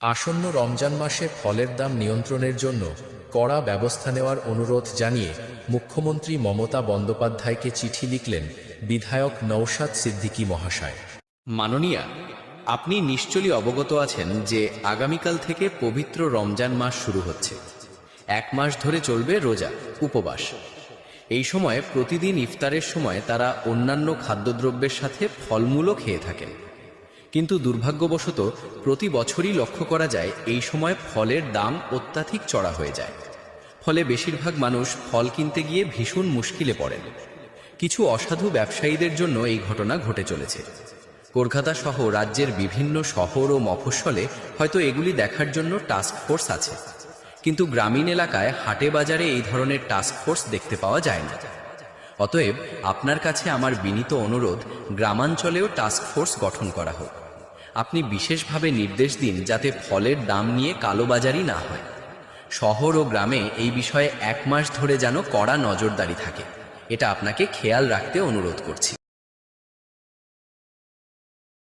আসন্ন রমজান মাসে ফলের দাম নিয়ন্ত্রণের জন্য কড়া ব্যবস্থা নেওয়ার অনুরোধ জানিয়ে মুখ্যমন্ত্রী মমতা বন্দ্যোপাধ্যায়কে চিঠি লিখলেন বিধায়ক নওশাদ সিদ্দিকী মহাশয়। মাননীয়া, আপনি নিশ্চয়ই অবগত আছেন যে আগামীকাল থেকে পবিত্র রমজান মাস শুরু হচ্ছে। 1 মাস ধরে চলবে রোজা, উপবাস। এই সময় প্রতিদিন ইফতারের সময় তারা অন্যান্য খাদ্যদ্রব্যের সাথে ফলমূলও খেয়ে থাকেন। কিন্তু দুর্ভাগ্যবশত প্রতি বছরই লক্ষ্য করা যায় এই সময় ফলের দাম অত্যাধিক চড়া হয়ে যায়। ফলে বেশিরভাগ মানুষ ফল কিনতে গিয়ে ভীষণ মুশকিলে পড়েন। কিছু অসাধু ব্যবসায়ীদের জন্য এই ঘটনা ঘটে চলেছে। কলকাতা সহ রাজ্যের বিভিন্ন শহর ও মফস্বলে হয়তো এগুলি দেখার জন্য টাস্ক ফোর্স আছে, কিন্তু গ্রামীণ এলাকায় হাটে বাজারে এই ধরনের টাস্ক ফোর্স দেখতে পাওয়া যায় না। অতএব আপনার কাছে আমার বিনীত অনুরোধ, গ্রামাঞ্চলেও টাস্ক ফোর্স গঠন করা হোক। আপনি বিশেষভাবে নির্দেশ দিন যাতে ফলের দাম নিয়ে কালোবাজারি না হয়। শহর ও গ্রামে এই বিষয়ে 1 মাস ধরে যেন কড়া নজরদারি থাকে, এটা আপনাকে খেয়াল রাখতে অনুরোধ করছি।